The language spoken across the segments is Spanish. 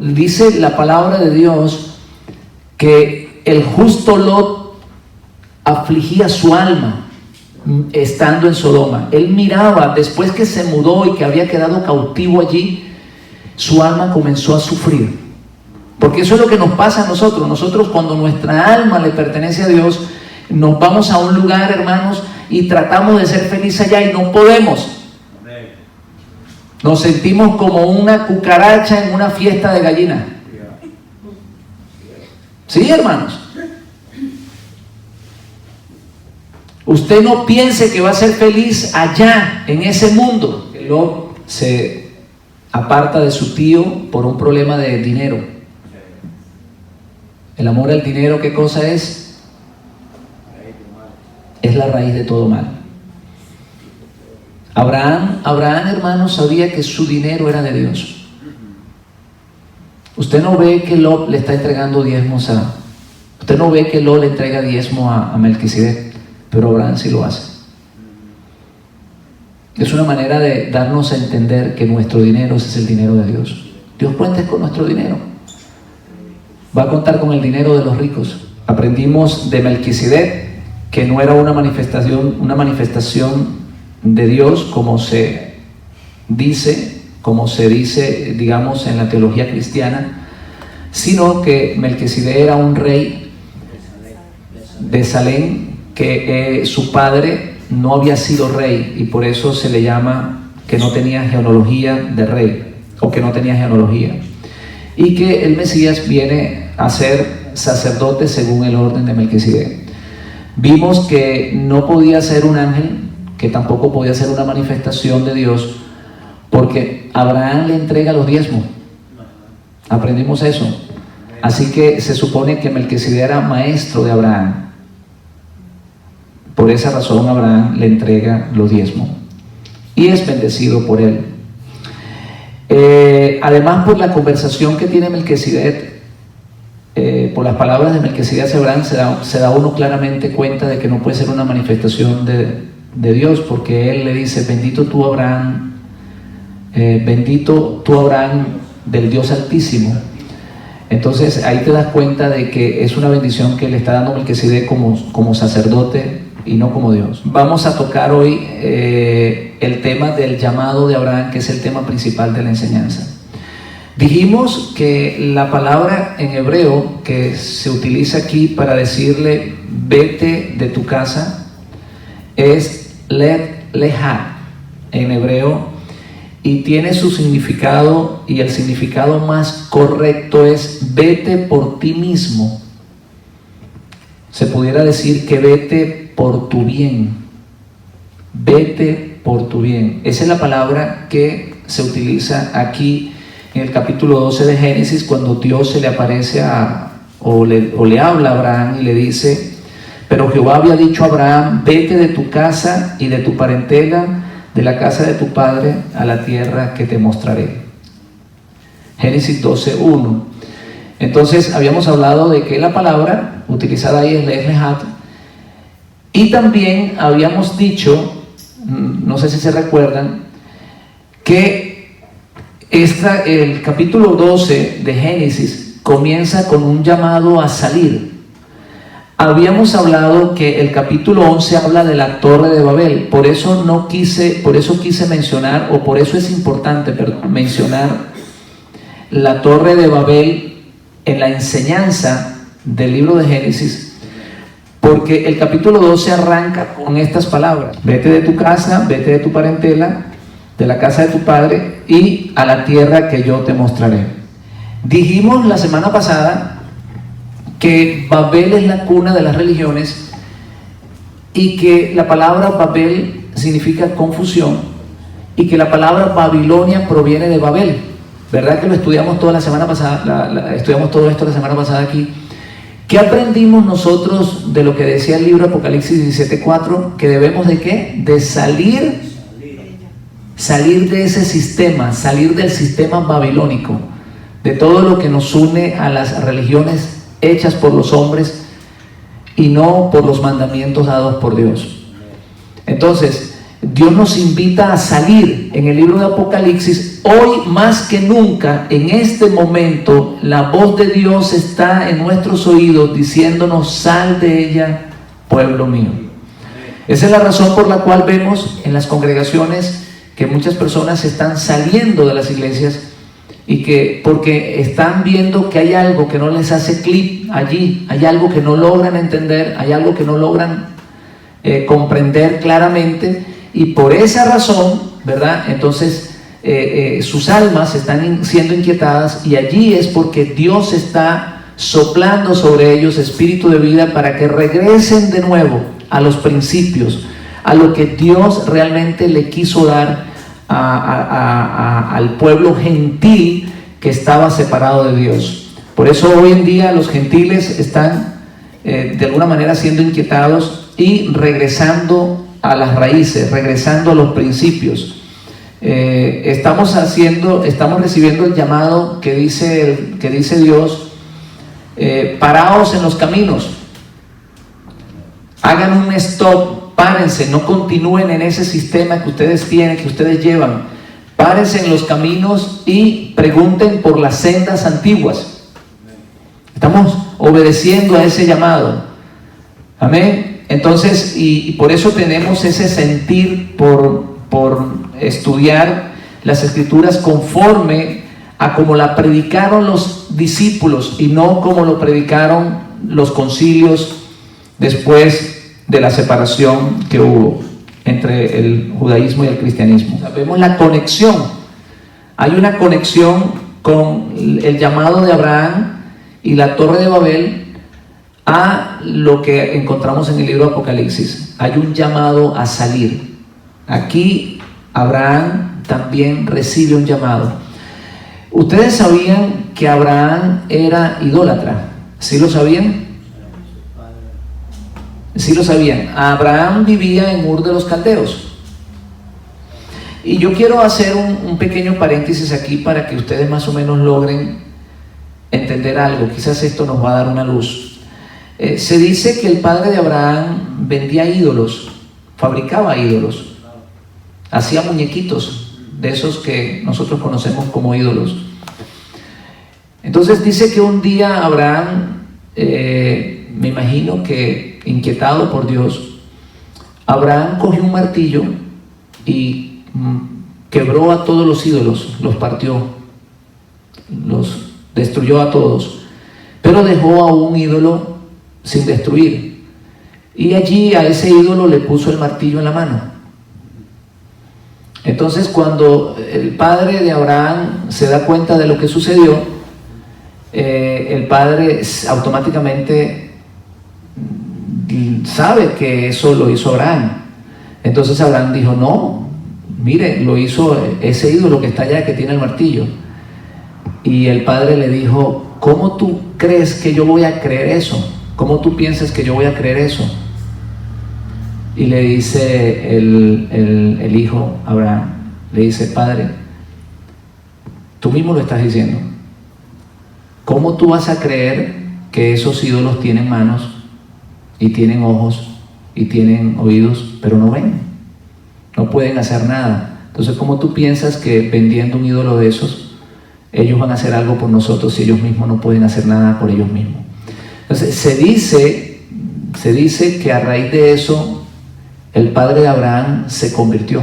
Dice la palabra de Dios que el justo Lot afligía su alma estando en Sodoma. Él miraba, después que se mudó y que había quedado cautivo allí, su alma comenzó a sufrir. Porque eso es lo que nos pasa a nosotros. Nosotros, cuando nuestra alma le pertenece a Dios, nos vamos a un lugar, hermanos, y tratamos de ser felices allá y no podemos. Nos sentimos como una cucaracha en una fiesta de gallina. ¿Sí, hermanos? Usted no piense que va a ser feliz allá, en ese mundo. Lot se aparta de su tío por un problema de dinero. El amor al dinero, ¿qué cosa es? Es la raíz de todo mal. Abraham, hermanos, sabía que su dinero era de Dios. Usted no ve que Lot le está entregando diezmos a... Usted no ve que Lot le entrega diezmo a Melquisedec, pero Abraham sí lo hace. Es una manera de darnos a entender que nuestro dinero, ese es el dinero de Dios. Dios cuenta con nuestro dinero. Va a contar con el dinero de los ricos. Aprendimos de Melquisedec que no era una manifestación de Dios como se dice, digamos, en la teología cristiana, sino que Melquisedec era un rey de Salem, que su padre no había sido rey y por eso se le llama que no tenía genealogía de rey, o que no tenía genealogía, y que el Mesías viene a ser sacerdote según el orden de Melquisedec. Vimos que no podía ser un ángel, que tampoco podía ser una manifestación de Dios, porque Abraham le entrega los diezmos. Aprendimos eso. Así que se supone que Melquisedec era maestro de Abraham. Por esa razón Abraham le entrega los diezmos y es bendecido por él. Además, por la conversación que tiene Melquisedec, por las palabras de Melquisedec hacia Abraham, se da uno claramente cuenta de que no puede ser una manifestación de Dios, porque él le dice: bendito tú Abraham del Dios Altísimo. Entonces ahí te das cuenta de que es una bendición que le está dando Melquisedec como sacerdote y no como Dios. Vamos a tocar hoy el tema del llamado de Abraham, que es el tema principal de la enseñanza. Dijimos que la palabra en hebreo que se utiliza aquí para decirle vete de tu casa es leha en hebreo, y tiene su significado, y el significado más correcto es vete por ti mismo. Se pudiera decir que vete por tu bien. Vete por tu bien. Esa es la palabra que se utiliza aquí en el capítulo 12 de Génesis, cuando Dios se le aparece o le habla a Abraham y le dice: pero Jehová había dicho a Abraham, vete de tu casa y de tu parentela, de la casa de tu padre, a la tierra que te mostraré. Génesis 12:1. Entonces habíamos hablado de que la palabra utilizada ahí es lehat, y también habíamos dicho, no sé si se recuerdan, que el capítulo 12 de Génesis comienza con un llamado a salir. Habíamos hablado que el capítulo 11 habla de la Torre de Babel. Por eso quise mencionar, o por eso es importante mencionar la Torre de Babel en la enseñanza del libro de Génesis, porque el capítulo 12 arranca con estas palabras: vete de tu casa, vete de tu parentela, de la casa de tu padre, y a la tierra que yo te mostraré. Dijimos la semana pasada que Babel es la cuna de las religiones, y que la palabra Babel significa confusión, y que la palabra Babilonia proviene de Babel. ¿Verdad que lo estudiamos toda la semana pasada? Estudiamos todo esto la semana pasada aquí. ¿Qué aprendimos nosotros de lo que decía el libro Apocalipsis 17:4? Que debemos de ¿qué? De salir de ese sistema, salir del sistema babilónico, de todo lo que nos une a las religiones hechas por los hombres y no por los mandamientos dados por Dios. Entonces, Dios nos invita a salir. En el libro de Apocalipsis, hoy más que nunca, en este momento, la voz de Dios está en nuestros oídos diciéndonos: sal de ella, pueblo mío. Esa es la razón por la cual vemos en las congregaciones que muchas personas están saliendo de las iglesias, y que porque están viendo que hay algo que no les hace clic allí, hay algo que no logran entender, hay algo que no logran comprender claramente, y por esa razón, ¿verdad? Entonces sus almas están siendo inquietadas, y allí es porque Dios está soplando sobre ellos espíritu de vida para que regresen de nuevo a los principios, a lo que Dios realmente le quiso dar al pueblo gentil que estaba separado de Dios. Por eso hoy en día los gentiles están de alguna manera siendo inquietados y regresando a las raíces, regresando a los principios. Estamos recibiendo el llamado que dice Dios: paraos en los caminos, hagan un stop, párense, no continúen en ese sistema que ustedes tienen, que ustedes llevan. Párense en los caminos y pregunten por las sendas antiguas. Estamos obedeciendo a ese llamado. Amén. Entonces, y por eso tenemos ese sentir por estudiar las Escrituras conforme a como la predicaron los discípulos, y no como lo predicaron los concilios después de la separación que hubo entre el judaísmo y el cristianismo. Vemos la conexión. Hay una conexión con el llamado de Abraham y la Torre de Babel a lo que encontramos en el libro de Apocalipsis. Hay un llamado a salir. Aquí Abraham también recibe un llamado. ¿Ustedes sabían que Abraham era idólatra? ¿Sí lo sabían? Sí lo sabían. Abraham vivía en Ur de los Caldeos. Y yo quiero hacer un pequeño paréntesis aquí para que ustedes más o menos logren entender algo. Quizás esto nos va a dar una luz. Se dice que el padre de Abraham vendía ídolos, fabricaba ídolos, hacía muñequitos de esos que nosotros conocemos como ídolos. Entonces dice que un día Abraham, me imagino que inquietado por Dios, Abraham cogió un martillo y quebró a todos los ídolos, los partió, los destruyó a todos, pero dejó a un ídolo sin destruir, y allí a ese ídolo le puso el martillo en la mano. Entonces, cuando el padre de Abraham se da cuenta de lo que sucedió, el padre automáticamente sabe que eso lo hizo Abraham. Entonces Abraham dijo: no, mire, lo hizo ese ídolo que está allá, que tiene el martillo. Y el padre le dijo: ¿cómo tú crees que yo voy a creer eso? ¿Cómo tú piensas que yo voy a creer eso? Y le dice el hijo Abraham, le dice: padre, tú mismo lo estás diciendo. ¿Cómo tú vas a creer que esos ídolos tienen manos y tienen ojos y tienen oídos, pero no ven? No pueden hacer nada. Entonces, ¿cómo tú piensas que vendiendo un ídolo de esos, ellos van a hacer algo por nosotros si ellos mismos no pueden hacer nada por ellos mismos? Entonces, se dice que a raíz de eso, el padre de Abraham se convirtió,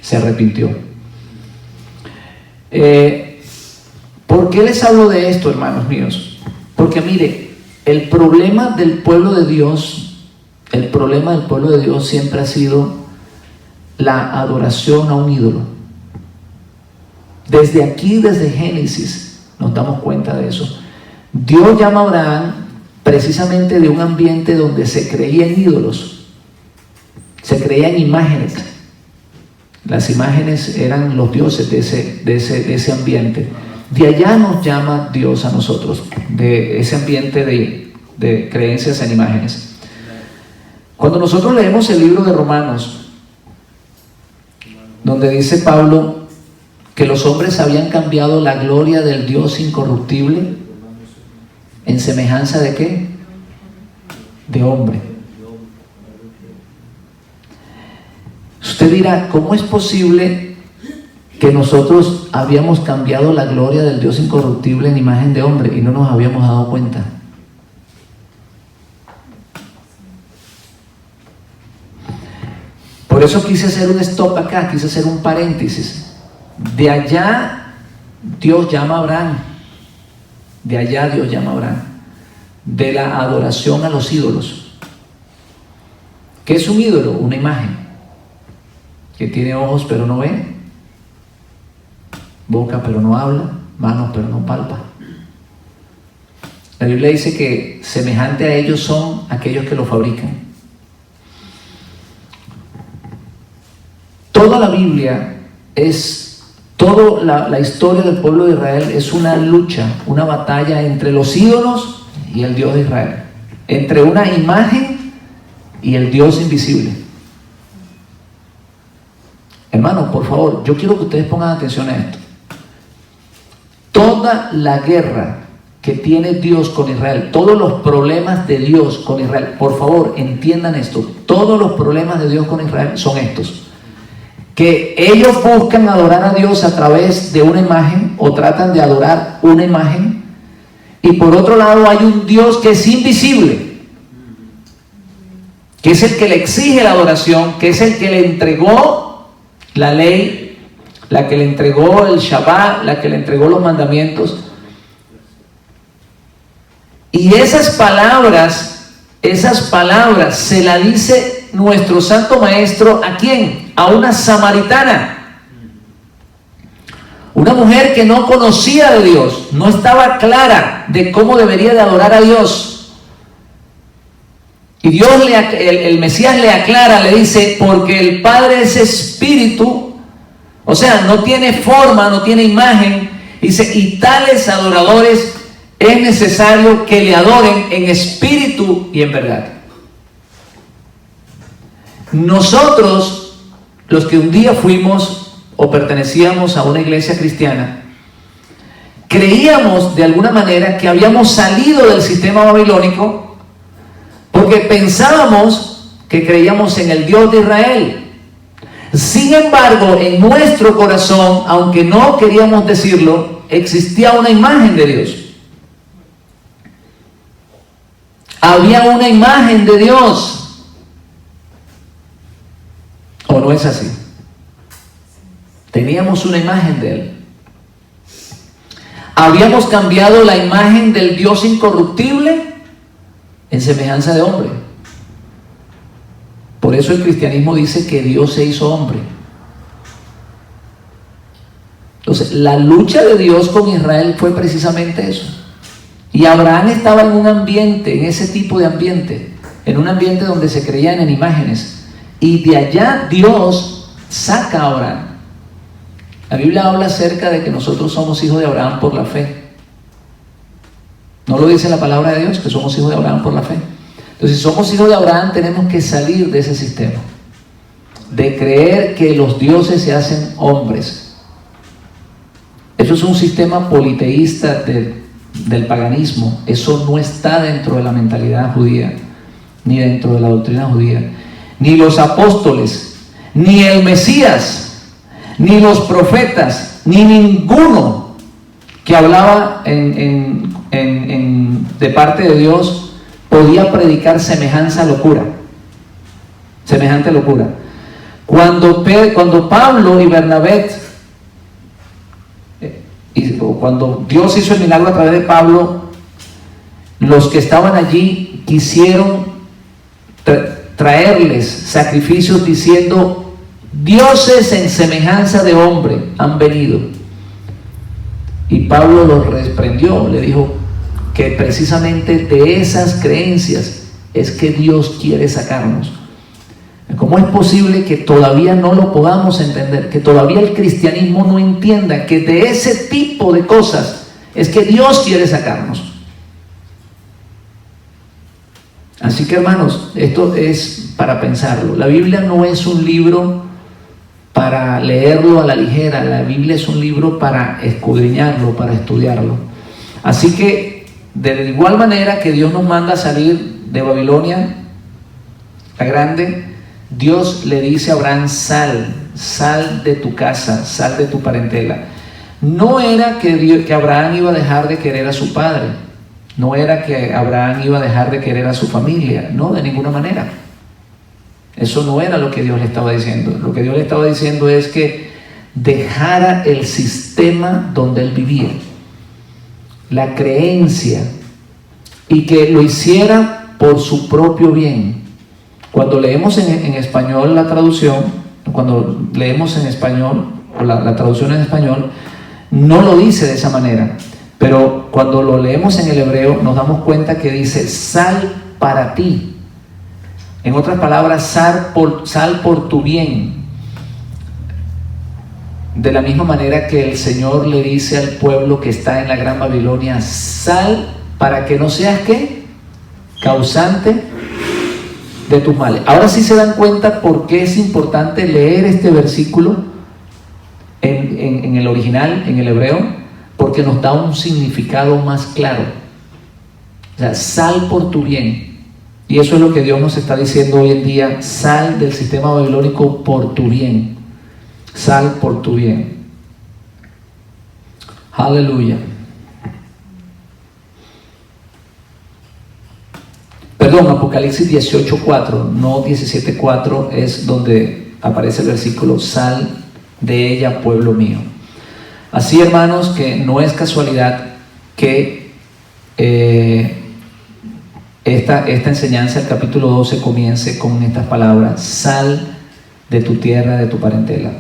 se arrepintió. ¿Por qué les hablo de esto, hermanos míos? Porque mire, el problema del pueblo de Dios siempre ha sido la adoración a un ídolo. Desde aquí, desde Génesis, nos damos cuenta de eso. Dios llama a Abraham precisamente de un ambiente donde se creía en ídolos, se creía en imágenes. Las imágenes eran los dioses de ese ambiente. De allá nos llama Dios a nosotros, de ese ambiente de creencias en imágenes. Cuando nosotros leemos el libro de Romanos, donde dice Pablo que los hombres habían cambiado la gloria del Dios incorruptible en semejanza de ¿qué? De hombre. Usted dirá, ¿cómo es posible que nosotros habíamos cambiado la gloria del Dios incorruptible en imagen de hombre y no nos habíamos dado cuenta? Por eso quise hacer un stop acá, quise hacer un paréntesis. De allá Dios llama a Abraham. De allá Dios llama a Abraham. De la adoración a los ídolos. ¿Qué es un ídolo? Una imagen que tiene ojos pero no ve, boca pero no habla, manos pero no palpa. La Biblia dice que semejante a ellos son aquellos que lo fabrican. Toda la Biblia toda la historia del pueblo de Israel es una lucha, una batalla entre los ídolos y el Dios de Israel, entre una imagen y el Dios invisible. Hermanos, por favor, yo quiero que ustedes pongan atención a esto. Toda la guerra que tiene Dios con Israel, todos los problemas de Dios con Israel, por favor, entiendan esto, todos los problemas de Dios con Israel son estos: que ellos buscan adorar a Dios a través de una imagen o tratan de adorar una imagen, y por otro lado hay un Dios que es invisible, que es el que le exige la adoración, que es el que le entregó la ley, la que le entregó el Shabbat, la que le entregó los mandamientos. Y esas palabras se la dice nuestro Santo Maestro, ¿a quién? A una samaritana, una mujer que no conocía de Dios, no estaba clara de cómo debería de adorar a Dios. Y Dios, el Mesías le aclara, le dice, porque el Padre es espíritu, o sea, no tiene forma, no tiene imagen, dice, y tales adoradores es necesario que le adoren en espíritu y en verdad. Nosotros, los que un día fuimos o pertenecíamos a una iglesia cristiana, creíamos de alguna manera que habíamos salido del sistema babilónico porque pensábamos que creíamos en el Dios de Israel. Sin embargo, en nuestro corazón, aunque no queríamos decirlo, existía una imagen de Dios. Había una imagen de Dios. ¿O no es así? Teníamos una imagen de Él. Habíamos cambiado la imagen del Dios incorruptible en semejanza de hombre. Por eso el cristianismo dice que Dios se hizo hombre. Entonces, la lucha de Dios con Israel fue precisamente eso. Y Abraham estaba en un ambiente, en ese tipo de ambiente, en un ambiente donde se creían en imágenes. Y de allá Dios saca a Abraham. La Biblia habla acerca de que nosotros somos hijos de Abraham por la fe. ¿No lo dice la palabra de Dios? Que somos hijos de Abraham por la fe. Entonces, si somos hijos de Abraham, tenemos que salir de ese sistema, de creer que los dioses se hacen hombres. Eso es un sistema politeísta del paganismo. Eso no está dentro de la mentalidad judía, ni dentro de la doctrina judía. Ni los apóstoles, ni el Mesías, ni los profetas, ni ninguno que hablaba de parte de Dios podía predicar semejante locura. Cuando Pablo y Bernabé, cuando Dios hizo el milagro a través de Pablo, los que estaban allí quisieron traerles sacrificios diciendo: dioses en semejanza de hombre han venido. Y Pablo los reprendió, le dijo que precisamente de esas creencias es que Dios quiere sacarnos. ¿Cómo es posible que todavía no lo podamos entender? Que todavía el cristianismo no entienda que de ese tipo de cosas es que Dios quiere sacarnos. Así que, hermanos, esto es para pensarlo. La Biblia no es un libro para leerlo a la ligera. La Biblia es un libro para escudriñarlo, para estudiarlo. Así que, de igual manera que Dios nos manda a salir de Babilonia la grande, Dios le dice a Abraham: sal de tu casa, sal de tu parentela. No era que Abraham iba a dejar de querer a su padre, no era que Abraham iba a dejar de querer a su familia, no, de ninguna manera. Eso no era lo que Dios le estaba diciendo. Lo que Dios le estaba diciendo es que dejara el sistema donde él vivía, la creencia, y que lo hiciera por su propio bien. Cuando leemos en español la traducción, cuando leemos en español, o la traducción en español, no lo dice de esa manera, pero cuando lo leemos en el hebreo nos damos cuenta que dice: sal para ti. En otras palabras, sal por tu bien. De la misma manera que el Señor le dice al pueblo que está en la Gran Babilonia: sal para que no seas, ¿qué?, causante de tus males. Ahora sí se dan cuenta por qué es importante leer este versículo en el original, en el hebreo, porque nos da un significado más claro. O sea, sal por tu bien. Y eso es lo que Dios nos está diciendo hoy en día: sal del sistema babilónico por tu bien. Sal por tu bien. Aleluya. Perdón, Apocalipsis 18:4, no 17:4, es donde aparece el versículo: sal de ella, pueblo mío. Así, hermanos, que no es casualidad que esta enseñanza, el capítulo 12, comience con estas palabras: sal de tu tierra, de tu parentela.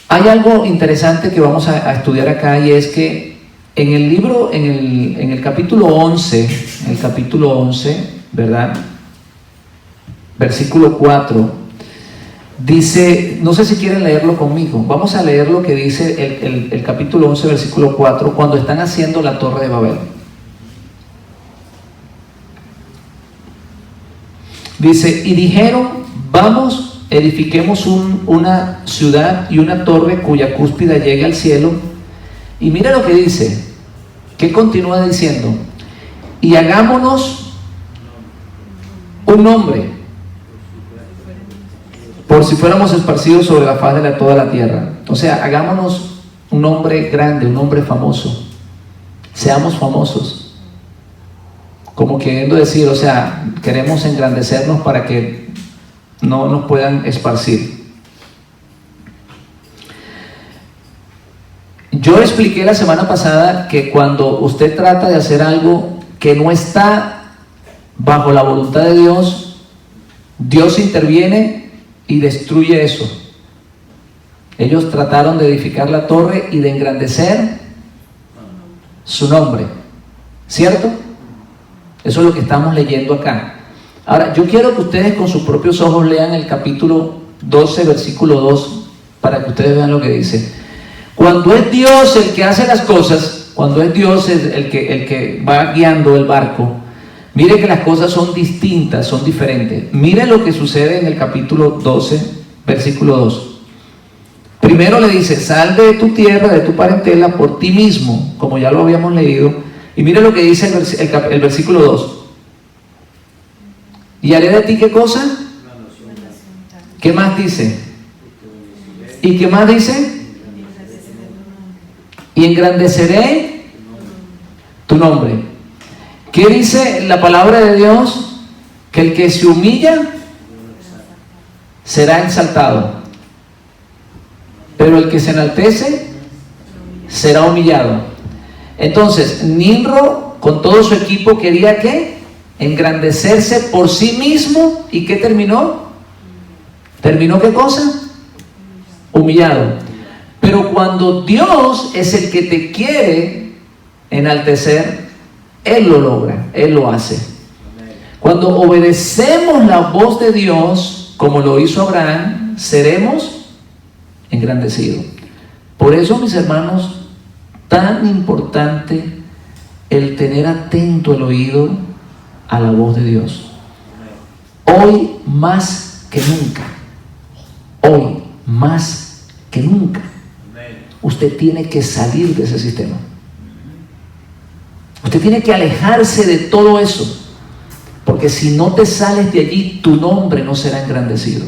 Hay algo interesante que vamos a estudiar acá, y es que en el libro, en el capítulo 11, ¿verdad?, versículo 4, dice, no sé si quieren leerlo conmigo, vamos a leer lo que dice el capítulo 11, versículo 4, cuando están haciendo la Torre de Babel. Dice: y dijeron: vamos, edifiquemos una ciudad y una torre cuya cúspide llegue al cielo. Y mira lo que dice, ¿qué continúa diciendo? Y hagámonos un nombre, por si fuéramos esparcidos sobre la faz de toda la tierra. O sea, hagámonos un nombre grande, un nombre famoso. Seamos famosos. Como queriendo decir, o sea, queremos engrandecernos para que no nos puedan esparcir. Yo expliqué la semana pasada que cuando usted trata de hacer algo que no está bajo la voluntad de Dios, Dios interviene y destruye eso. Ellos trataron de edificar la torre y de engrandecer su nombre, ¿cierto? Eso es lo que estamos leyendo acá. Ahora, yo quiero que ustedes con sus propios ojos lean el capítulo 12, versículo 2, para que ustedes vean lo que dice. Cuando es Dios el que hace las cosas, cuando es Dios el que va guiando el barco, mire que las cosas son distintas, son diferentes. Mire lo que sucede en el capítulo 12, versículo 2. Primero le dice: sal de tu tierra, de tu parentela, por ti mismo, como ya lo habíamos leído. Y mire lo que dice el versículo 2. ¿Y haré de ti qué cosa? ¿Qué más dice? ¿Y qué más dice? Y engrandeceré tu nombre. ¿Qué dice la palabra de Dios? Que el que se humilla será exaltado, pero el que se enaltece será humillado. Entonces, Nimrod con todo su equipo quería ¿qué? Engrandecerse por sí mismo. ¿Y qué terminó? ¿Terminó qué cosa? Humillado. Pero cuando Dios es el que te quiere enaltecer, Él lo logra, Él lo hace. Cuando obedecemos la voz de Dios, como lo hizo Abraham, seremos engrandecidos. Por eso, mis hermanos, tan importante el tener atento el oído a la voz de Dios. Hoy más que nunca, hoy más que nunca, usted tiene que salir de ese sistema. Usted tiene que alejarse de todo eso, Porque si no te sales de allí, tu nombre no será engrandecido.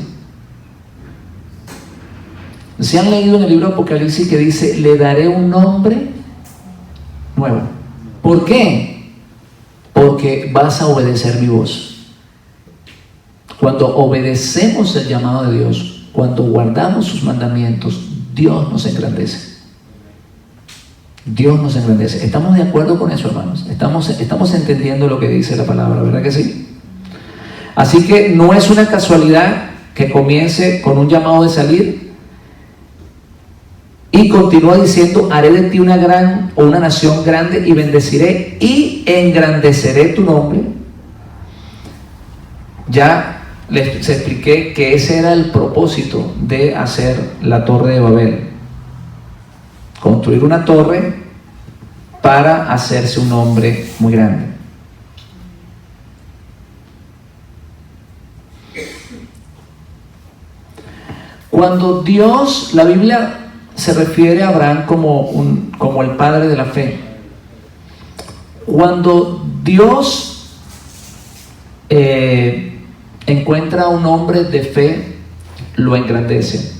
¿Se han leído en el libro de Apocalipsis que dice, le daré un nombre nuevo? ¿Por qué? Porque vas a obedecer mi voz. Cuando obedecemos el llamado de Dios, cuando guardamos sus mandamientos, Dios nos engrandece. Dios nos engrandece. ¿Estamos de acuerdo con eso, hermanos? Estamos entendiendo lo que dice la palabra, ¿verdad que sí? Así que no es una casualidad que comience con un llamado de salir y continúa diciendo, haré de ti una nación grande y bendeciré y engrandeceré tu nombre. Ya les expliqué que ese era el propósito de hacer la Torre de Babel. Construir una torre para hacerse un nombre muy grande. Cuando Dios, la Biblia se refiere a Abraham como el padre de la fe. Cuando Dios encuentra a un hombre de fe, lo engrandece.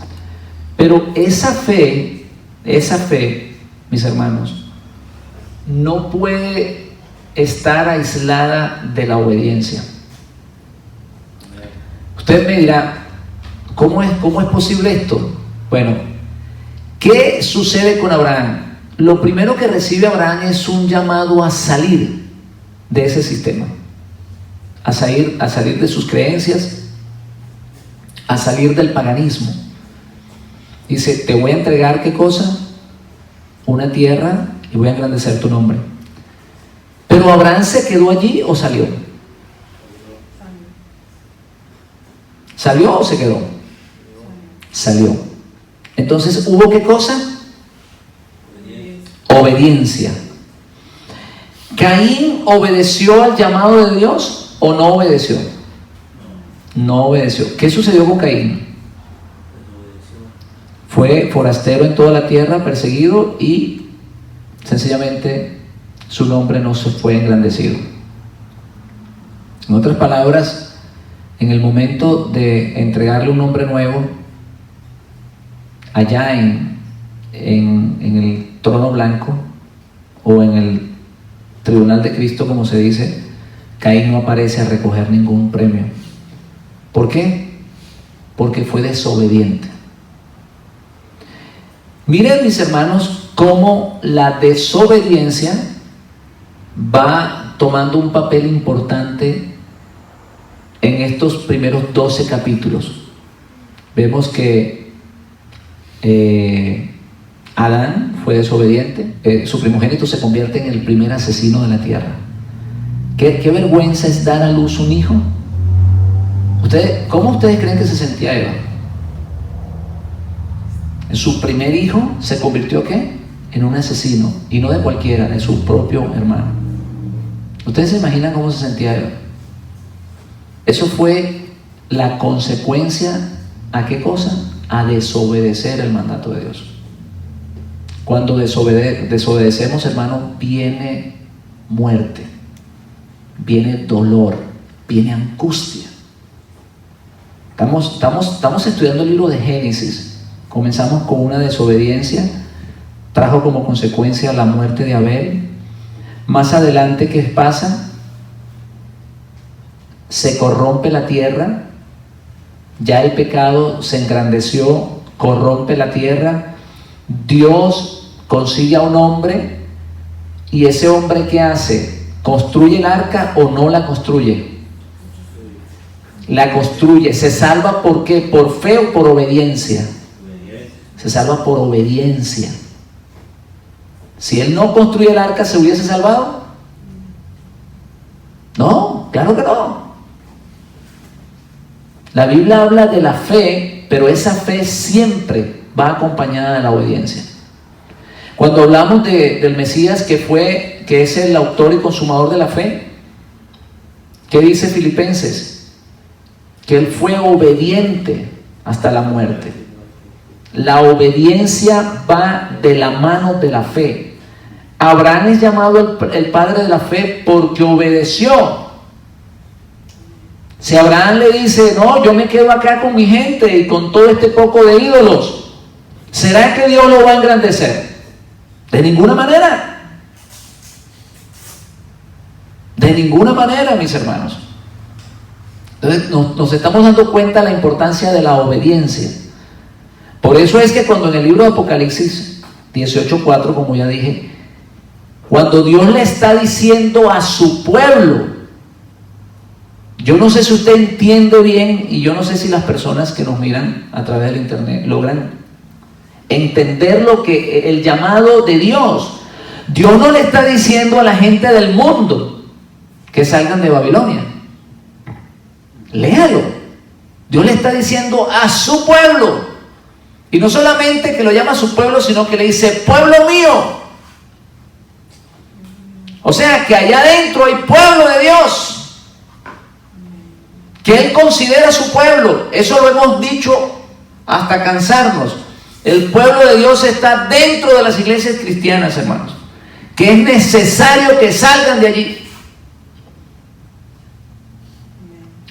Pero esa fe, mis hermanos, no puede estar aislada de la obediencia. Usted me dirá, ¿cómo es posible esto? Bueno, ¿qué sucede con Abraham? Lo primero que recibe Abraham es un llamado a salir de ese sistema, a salir de sus creencias, a salir del paganismo. Dice, te voy a entregar, ¿qué cosa? Una tierra y voy a engrandecer tu nombre. Pero ¿Abraham se quedó allí o salió? ¿Salió o se quedó? Salió. Entonces, ¿hubo qué cosa? Obediencia. ¿Caín obedeció al llamado de Dios o no obedeció? No obedeció. ¿Qué sucedió con Caín? Fue forastero en toda la tierra, perseguido, y sencillamente su nombre no se fue engrandecido. En otras palabras, en el momento de entregarle un nombre nuevo, allá en el trono blanco o en el tribunal de Cristo, como se dice, Caín no aparece a recoger ningún premio. ¿Por qué? Porque fue desobediente. Miren, mis hermanos, cómo la desobediencia va tomando un papel importante en estos primeros 12 capítulos. Vemos que Adán fue desobediente, su primogénito se convierte en el primer asesino de la tierra. ¿Qué vergüenza es dar a luz un hijo? ¿Cómo ustedes creen que se sentía Eva? Su primer hijo se convirtió ¿qué? En un asesino, y no de cualquiera, de su propio hermano. ¿Ustedes se imaginan cómo se sentía Eva? Eso fue la consecuencia, ¿a qué cosa? A desobedecer el mandato de Dios. Cuando desobedecemos, hermano, viene muerte, viene dolor, viene angustia. Estamos estudiando el libro de Génesis. Comenzamos con una desobediencia, trajo como consecuencia la muerte de Abel. Más adelante, ¿qué pasa? Se corrompe la tierra, ya el pecado se engrandeció, corrompe la tierra. Dios consigue a un hombre, y ese hombre, ¿qué hace? ¿Construye el arca o no la construye? La construye. ¿Se salva por qué? ¿Por fe o por obediencia? Se salva por obediencia. Si él no construye el arca, ¿se hubiese salvado? No, claro que no. La Biblia habla de la fe, pero esa fe siempre va acompañada de la obediencia. Cuando hablamos del Mesías, que es el autor y consumador de la fe, ¿qué dice Filipenses? Que él fue obediente hasta la muerte. La obediencia va de la mano de la fe. Abraham es llamado el padre de la fe porque obedeció Si Abraham le dice, no, yo me quedo acá con mi gente y con todo este poco de ídolos, ¿será que Dios lo va a engrandecer? De ninguna manera. De ninguna manera, mis hermanos. Entonces nos estamos dando cuenta de la importancia de la obediencia. Por eso es que cuando en el libro de Apocalipsis 18:4, como ya dije, cuando Dios le está diciendo a su pueblo, yo no sé si usted entiende bien, y yo no sé si las personas que nos miran a través del internet logran entender lo que el llamado de Dios. Dios no le está diciendo a la gente del mundo que salgan de Babilonia. Léalo. Dios le está diciendo a su pueblo, y no solamente que lo llama a su pueblo, sino que le dice, pueblo mío. O sea que allá adentro hay pueblo de Dios que Él considera su pueblo. Eso lo hemos dicho hasta cansarnos. El pueblo de Dios está dentro de las iglesias cristianas, hermanos, que es necesario que salgan de allí.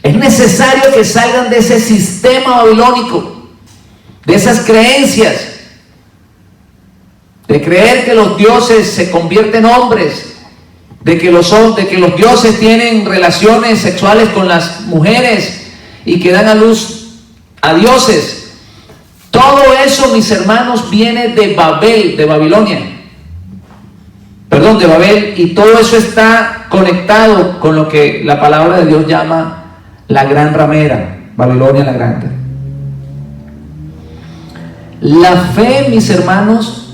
Es necesario que salgan de ese sistema babilónico, de esas creencias, de creer que los dioses se convierten en hombres, de que los dioses tienen relaciones sexuales con las mujeres y que dan a luz a dioses. Todo eso, mis hermanos, viene de Babel, de Babilonia. Perdón, de Babel, y todo eso está conectado con lo que la palabra de Dios llama la gran ramera, Babilonia la grande. La fe, mis hermanos,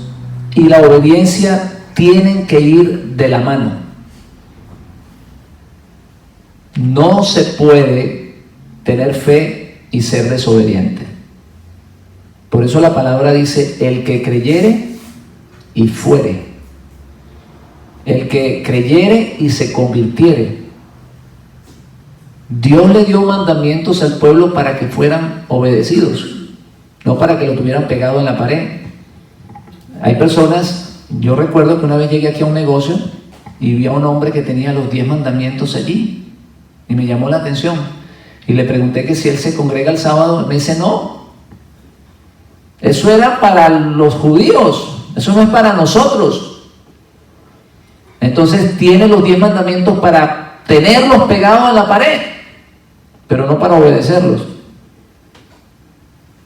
y la obediencia tienen que ir de la mano. No se puede tener fe y ser desobediente. Por eso la palabra dice, el que creyere y fuere. El que creyere y se convirtiere. Dios le dio mandamientos al pueblo para que fueran obedecidos, no para que lo tuvieran pegado en la pared. Hay personas, yo recuerdo que una vez llegué aquí a un negocio y vi a un hombre que tenía los 10 mandamientos allí. Y me llamó la atención. Y le pregunté que si él se congrega el sábado. Me dice, no. Eso era para los judíos. Eso no es para nosotros. Entonces tiene los 10 mandamientos para tenerlos pegados en la pared, pero no para obedecerlos.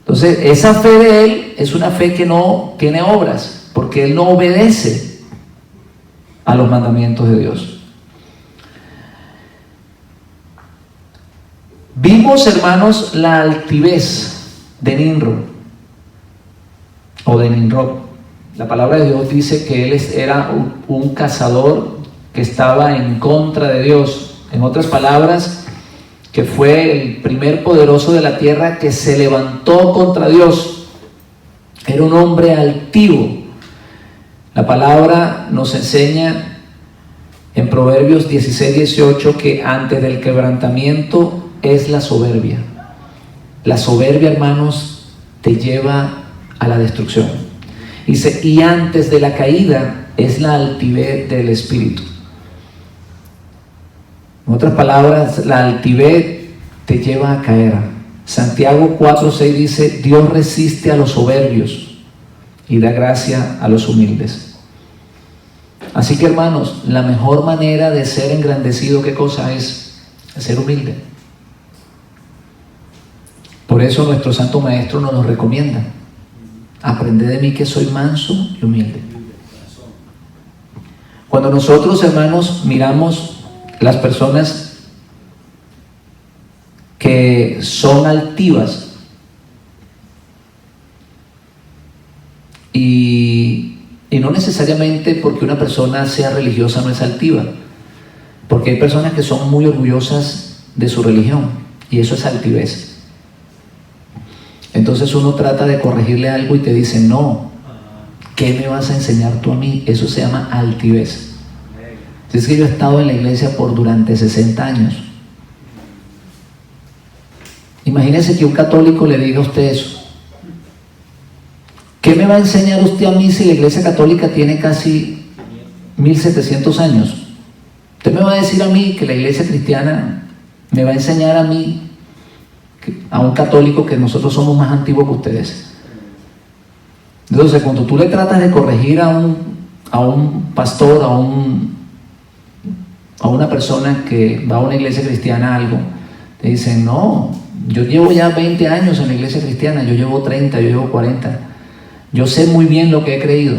Entonces esa fe de él es una fe que no tiene obras, porque él no obedece a los mandamientos de Dios. Vimos, hermanos, la altivez de Nimrod o de Nimrod. La palabra de Dios dice que él era un cazador que estaba en contra de Dios. En otras palabras, que fue el primer poderoso de la tierra que se levantó contra Dios. Era un hombre altivo. La palabra nos enseña en Proverbios 16:18 que antes del quebrantamiento es la soberbia. La soberbia, hermanos, te lleva a la destrucción. Dice, y antes de la caída es la altivez del espíritu. En otras palabras, la altivez te lleva a caer. Santiago 4:6 dice, Dios resiste a los soberbios y da gracia a los humildes. Así que, hermanos, la mejor manera de ser engrandecido, ¿qué cosa es? Ser humilde. Por eso nuestro Santo Maestro nos lo recomienda. Aprended de mí que soy manso y humilde. Cuando nosotros, hermanos, miramos las personas que son altivas y no necesariamente porque una persona sea religiosa no es altiva, porque hay personas que son muy orgullosas de su religión y eso es altivez. Entonces uno trata de corregirle algo y te dice, no, ¿qué me vas a enseñar tú a mí? Eso se llama altivez. Si es que yo he estado en la iglesia durante 60 años. Imagínese que un católico le diga a usted eso. ¿Qué me va a enseñar usted a mí si la iglesia católica tiene casi 1700 años? Usted me va a decir a mí que la iglesia cristiana me va a enseñar a mí, a un católico, que nosotros somos más antiguos que ustedes. Entonces, cuando tú le tratas de corregir a un pastor, a una persona que va a una iglesia cristiana algo, te dicen, no, yo llevo ya 20 años en la iglesia cristiana, yo llevo 30, yo llevo 40, yo sé muy bien lo que he creído.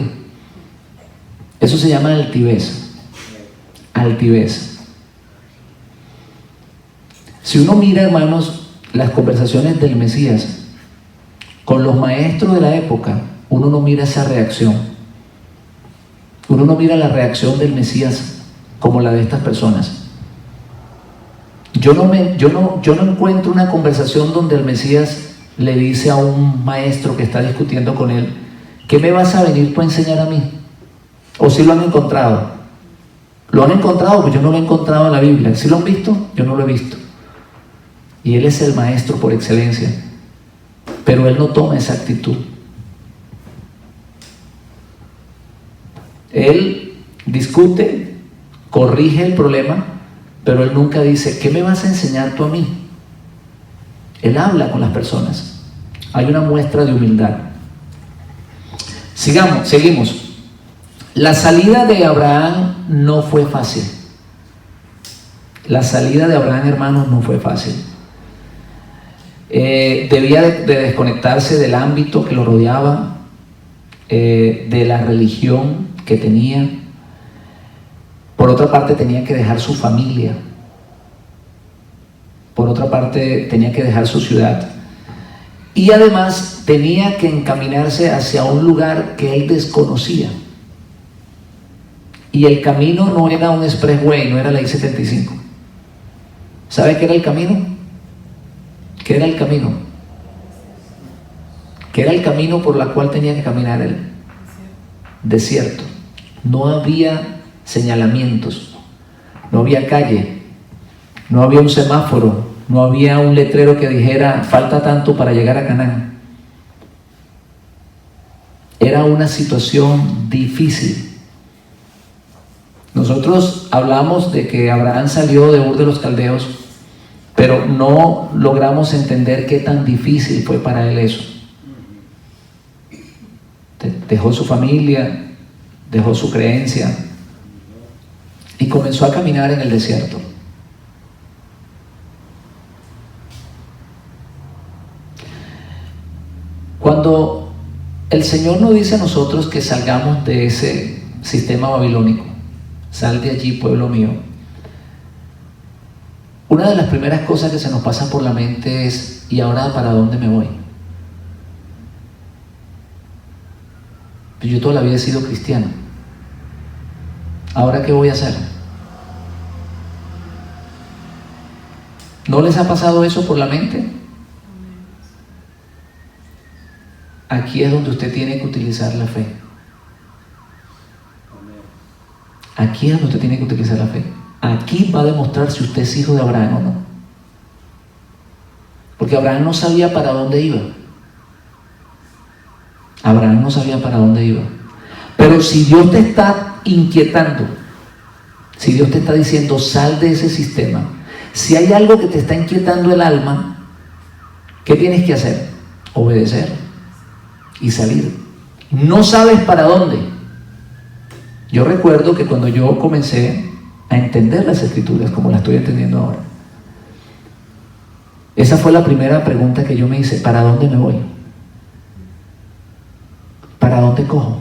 Eso se llama altivez. Altivez. Si uno mira, hermanos, las conversaciones del Mesías con los maestros de la época, uno no mira esa reacción. Uno no mira la reacción del Mesías como la de estas personas. Yo no encuentro una conversación donde el Mesías le dice a un maestro que está discutiendo con él, ¿qué me vas a venir tú a enseñar a mí? ¿O si lo han encontrado? ¿Lo han encontrado? Pues yo no lo he encontrado en la Biblia. ¿Sí lo han visto? Yo no lo he visto. Y él es el maestro por excelencia, pero él no toma esa actitud. Él discute, corrige el problema, pero él nunca dice, ¿qué me vas a enseñar tú a mí? Él habla con las personas. Hay una muestra de humildad. Seguimos. La salida de Abraham no fue fácil. La salida de Abraham, hermanos, no fue fácil. Debía de desconectarse del ámbito que lo rodeaba, de la religión que tenía. Por otra parte, tenía que dejar su familia. Por otra parte, tenía que dejar su ciudad. Y además, tenía que encaminarse hacia un lugar que él desconocía. Y el camino no era un expressway, no era la I-75. ¿Sabe qué era el camino? ¿Qué era el camino? ¿Qué era el camino por el cual tenía que caminar él? Desierto. No había señalamientos, no había calle, no había un semáforo, no había un letrero que dijera falta tanto para llegar a Canaán. Era una situación difícil. Nosotros hablamos de que Abraham salió de Ur de los Caldeos, pero no logramos entender qué tan difícil fue para él eso. Dejó su familia, dejó su creencia y comenzó a caminar en el desierto. Cuando el Señor nos dice a nosotros que salgamos de ese sistema babilónico, sal de allí, pueblo mío, una de las primeras cosas que se nos pasa por la mente es, ¿y ahora para dónde me voy? Yo toda la vida he sido cristiano. ¿Ahora qué voy a hacer? ¿No les ha pasado eso por la mente? Aquí es donde usted tiene que utilizar la fe. Aquí es donde usted tiene que utilizar la fe. Aquí va a demostrar si usted es hijo de Abraham o no. Porque Abraham no sabía para dónde iba. Abraham no sabía para dónde iba. Pero si Dios te está inquietando, si Dios te está diciendo sal de ese sistema, si hay algo que te está inquietando el alma, ¿qué tienes que hacer? Obedecer y salir. No sabes para dónde. Yo recuerdo que cuando yo comencé a entender las Escrituras como las estoy entendiendo ahora, esa fue la primera pregunta que yo me hice: ¿para dónde me voy? ¿Para dónde cojo?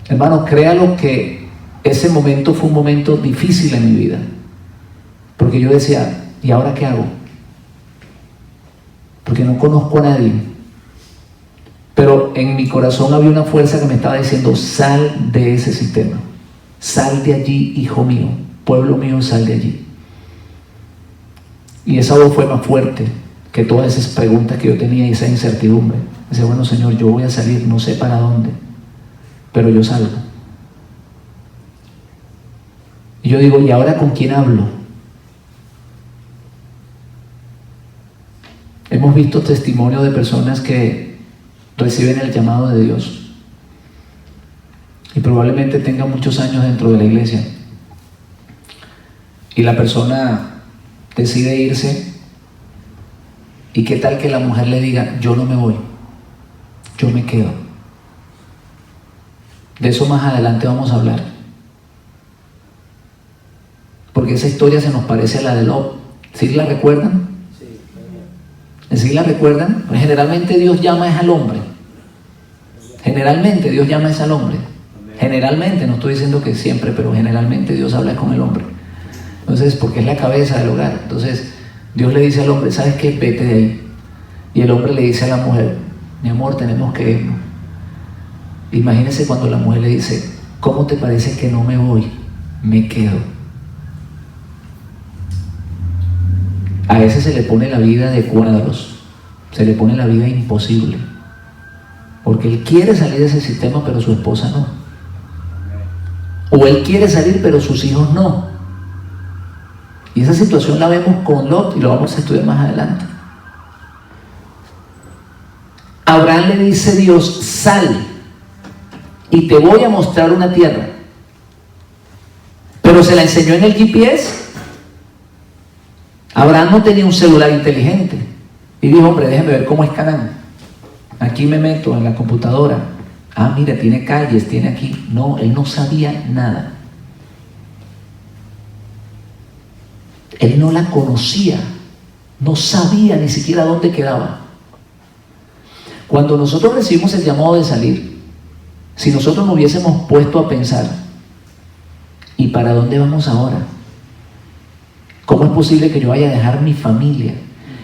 Hermano, créalo que ese momento fue un momento difícil en mi vida, porque yo decía, ¿y ahora qué hago? Porque no conozco a nadie. Pero en mi corazón había una fuerza que me estaba diciendo, sal de ese sistema, sal de allí, hijo mío, pueblo mío, sal de allí. Y esa voz fue más fuerte que todas esas preguntas que yo tenía y esa incertidumbre. Dice, bueno, Señor, yo voy a salir, no sé para dónde, pero yo salgo. Y yo digo, ¿y ahora con quién hablo? Hemos visto testimonios de personas que reciben el llamado de Dios y probablemente tengan muchos años dentro de la iglesia, y la persona decide irse, ¿y qué tal que la mujer le diga, yo no me voy, yo me quedo? De eso más adelante vamos a hablar, porque esa historia se nos parece a la de Lot. ¿Sí la recuerdan? ¿Sí la recuerdan? Pues generalmente Dios llama es al hombre. Generalmente Dios llama es al hombre. Generalmente, no estoy diciendo que siempre, pero generalmente Dios habla con el hombre. Entonces, porque es la cabeza del hogar. Entonces, Dios le dice al hombre, ¿sabes qué? Vete de ahí. Y el hombre le dice a la mujer, mi amor, tenemos que irnos. Imagínense cuando la mujer le dice, ¿cómo te parece que no me voy? Me quedo. A ese se le pone la vida de cuadros, se le pone la vida imposible. Porque él quiere salir de ese sistema, pero su esposa no. O él quiere salir, pero sus hijos no. Y esa situación la vemos con Lot y lo vamos a estudiar más adelante. A Abraham le dice Dios, sal y te voy a mostrar una tierra. Pero se la enseñó en el GPS. Abraham no tenía un celular inteligente. Y dijo, hombre, déjame ver cómo es Canaán. Aquí me meto en la computadora. Ah, mira, tiene calles, tiene aquí. No, él no sabía nada. Él no la conocía. No sabía ni siquiera dónde quedaba. Cuando nosotros recibimos el llamado de salir, si nosotros nos hubiésemos puesto a pensar, ¿y para dónde vamos ahora? ¿Cómo es posible que yo vaya a dejar mi familia?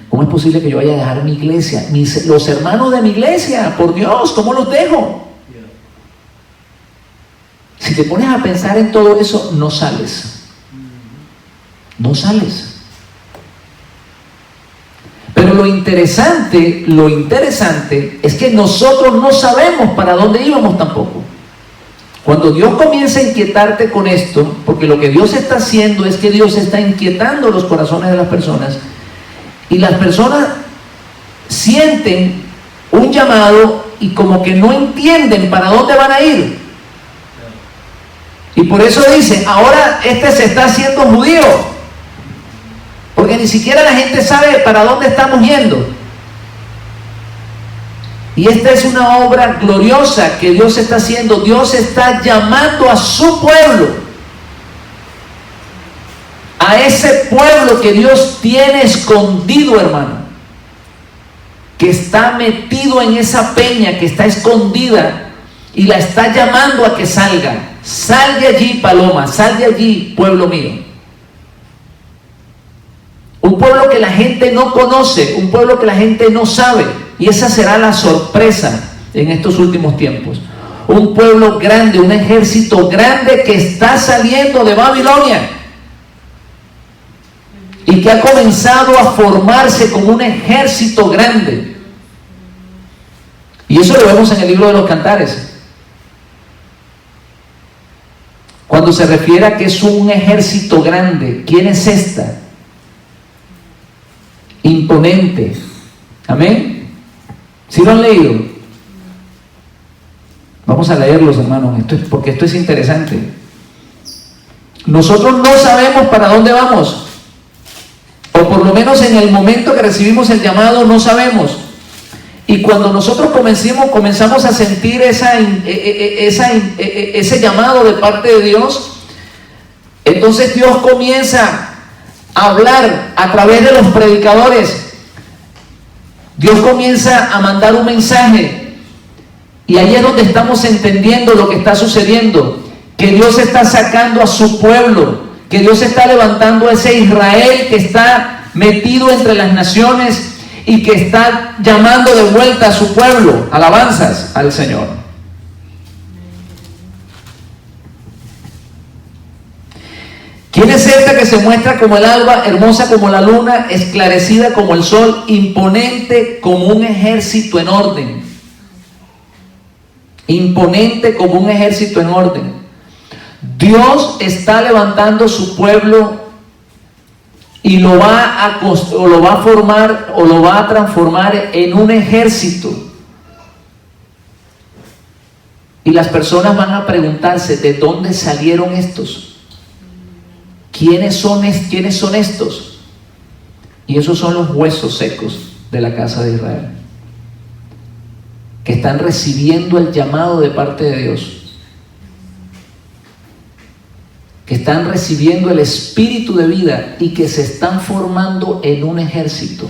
¿Cómo es posible que yo vaya a dejar mi iglesia? Los hermanos de mi iglesia, por Dios, ¿cómo los dejo? Si te pones a pensar en todo eso, no sales. No sales. Pero lo interesante es que nosotros no sabemos para dónde íbamos tampoco. Cuando Dios comienza a inquietarte con esto, porque lo que Dios está haciendo es que Dios está inquietando los corazones de las personas, y las personas sienten un llamado y como que no entienden para dónde van a ir. Y por eso dicen, ahora se está haciendo judío, porque ni siquiera la gente sabe para dónde estamos yendo. Y esta es una obra gloriosa que Dios está haciendo. Dios está llamando a su pueblo, a ese pueblo que Dios tiene escondido, hermano, que está metido en esa peña, que está escondida, y la está llamando a que salga. Sal de allí, paloma, sal de allí, pueblo mío. Un pueblo que la gente no conoce, un pueblo que la gente no sabe. Y esa será la sorpresa en estos últimos tiempos. Un pueblo grande, un ejército grande que está saliendo de Babilonia y que ha comenzado a formarse como un ejército grande. Y eso lo vemos en el libro de los Cantares. Cuando se refiere a que es un ejército grande, ¿quién es esta? Imponente. Amén. ¿Sí lo han leído? Vamos a leerlos, hermanos, porque esto es interesante. Nosotros no sabemos para dónde vamos, o por lo menos en el momento que recibimos el llamado no sabemos. Y cuando nosotros comenzamos a sentir ese llamado de parte de Dios, entonces Dios comienza a hablar a través de los predicadores. Dios comienza a mandar un mensaje, y ahí es donde estamos entendiendo lo que está sucediendo, que Dios está sacando a su pueblo, que Dios está levantando a ese Israel que está metido entre las naciones y que está llamando de vuelta a su pueblo. Alabanzas al Señor. ¿Quién es esta que se muestra como el alba, hermosa como la luna, esclarecida como el sol, imponente como un ejército en orden? Imponente como un ejército en orden. Dios está levantando su pueblo y lo va a formar o lo va a transformar en un ejército. Y las personas van a preguntarse, ¿de dónde salieron estos? ¿quiénes son estos? Y esos son los huesos secos de la casa de Israel, que están recibiendo el llamado de parte de Dios, que están recibiendo el espíritu de vida y que se están formando en un ejército.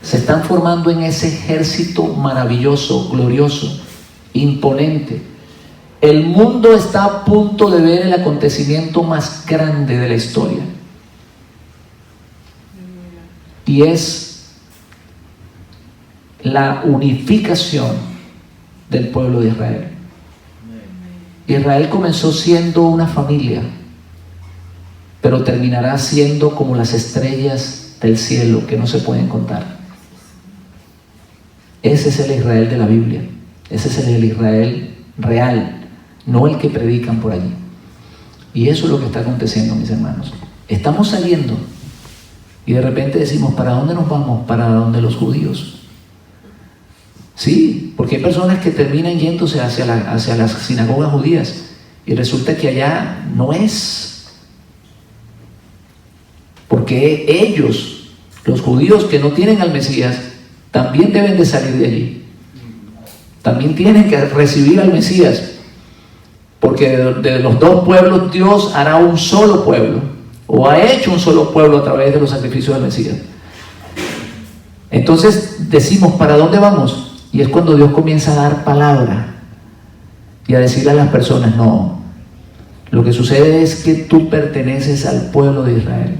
Se están formando en ese ejército maravilloso, glorioso, imponente. El mundo está a punto de ver el acontecimiento más grande de la historia. Y es la unificación del pueblo de Israel. Israel comenzó siendo una familia, pero terminará siendo como las estrellas del cielo que no se pueden contar. Ese es el Israel de la Biblia. Ese es el Israel real, no el que predican por allí. Y eso es lo que está aconteciendo, mis hermanos. Estamos saliendo y de repente decimos, ¿para dónde nos vamos? Para donde los judíos. Sí, porque hay personas que terminan yéndose hacia las sinagogas judías y resulta que allá no es. Porque ellos, los judíos que no tienen al Mesías, también deben de salir de allí. También tienen que recibir al Mesías. Porque de los dos pueblos Dios hará un solo pueblo, o ha hecho un solo pueblo a través de los sacrificios del Mesías. Entonces decimos, ¿para dónde vamos? Y es cuando Dios comienza a dar palabra y a decirle a las personas, no, lo que sucede es que tú perteneces al pueblo de Israel.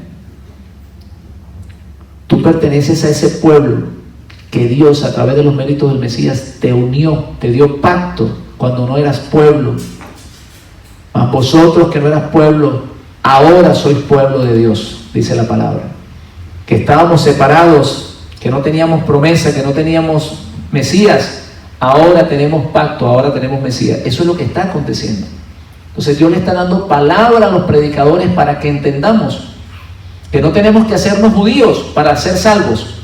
Tú perteneces a ese pueblo que Dios, a través de los méritos del Mesías, te unió, te dio pacto cuando no eras pueblo. Mas vosotros que no eras pueblo, ahora sois pueblo de Dios, dice la palabra. Que estábamos separados, que no teníamos promesa, que no teníamos Mesías, ahora tenemos pacto, ahora tenemos Mesías. Eso es lo que está aconteciendo. Entonces Dios le está dando palabra a los predicadores para que entendamos que no tenemos que hacernos judíos para ser salvos.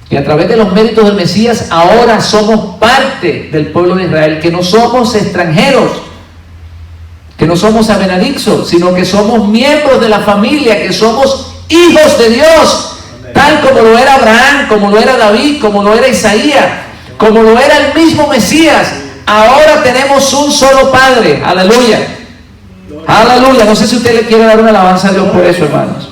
Y a través de los méritos del Mesías ahora somos parte del pueblo de Israel, que no somos extranjeros, que no somos abenadixos, sino que somos miembros de la familia, que somos hijos de Dios, tal como lo era Abraham, como lo era David, como lo era Isaías, como lo era el mismo Mesías. Ahora tenemos un solo Padre. Aleluya. Aleluya. No sé si usted le quiere dar una alabanza a Dios por eso, hermanos.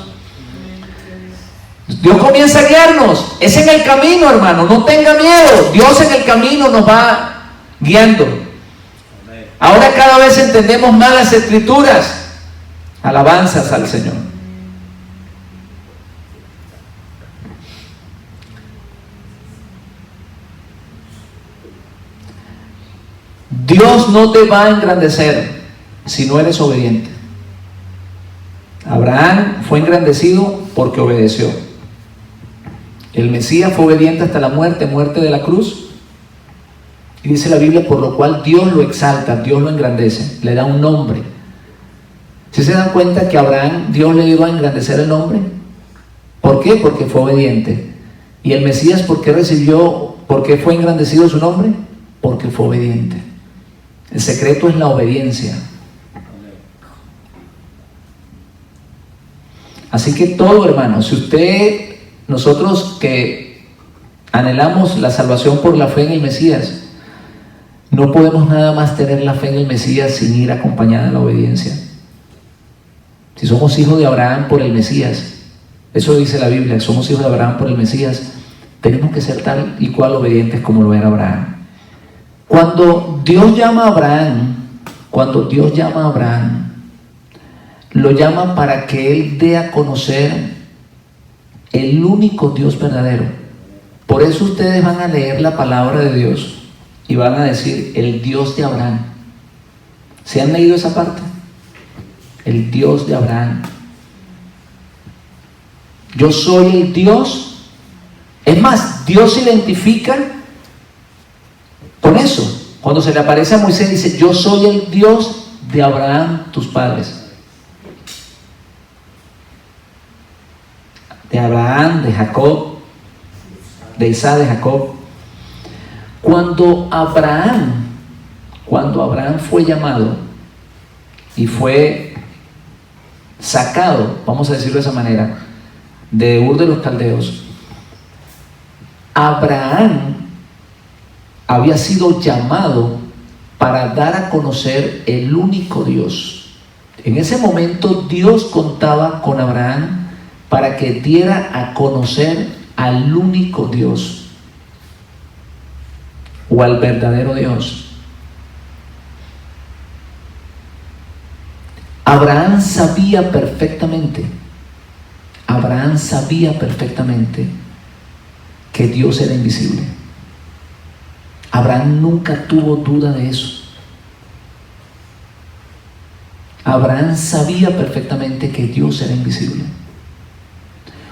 Dios comienza a guiarnos. Es en el camino, hermano. No tenga miedo. Dios en el camino nos va guiando. Ahora cada vez entendemos más las Escrituras. Alabanzas al Señor. Dios no te va a engrandecer si no eres obediente. Abraham fue engrandecido porque obedeció. El Mesías fue obediente hasta la muerte de la cruz. Y dice la Biblia, por lo cual Dios lo exalta, Dios lo engrandece, le da un nombre. ¿Sí se dan cuenta que a Abraham Dios le iba a engrandecer el nombre? ¿Por qué? Porque fue obediente. ¿Y el Mesías por qué fue engrandecido su nombre? Porque fue obediente. El secreto es la obediencia. Así que todo, hermano, nosotros que anhelamos la salvación por la fe en el Mesías, no podemos nada más tener la fe en el Mesías sin ir acompañada de la obediencia. Si somos hijos de Abraham por el Mesías, eso dice la Biblia, somos hijos de Abraham por el Mesías, tenemos que ser tal y cual obedientes como lo era Abraham. Cuando Dios llama a Abraham, lo llama para que él dé a conocer el único Dios verdadero. Por eso ustedes van a leer la palabra de Dios y van a decir, el Dios de Abraham. ¿Se han leído esa parte? El Dios de Abraham. Yo soy el Dios. Es más, Dios se identifica con eso. Cuando se le aparece a Moisés, dice, yo soy el Dios de Abraham, tus padres. De Abraham, de Jacob, de Isaac, de Jacob. Cuando Abraham fue llamado, y fue sacado, vamos a decirlo de esa manera, de Ur de los Caldeos, Abraham había sido llamado para dar a conocer el único Dios. En ese momento Dios contaba con Abraham para que diera a conocer al único Dios o al verdadero Dios. Abraham sabía perfectamente que Dios era invisible. Abraham nunca tuvo duda de eso. Abraham sabía perfectamente que Dios era invisible.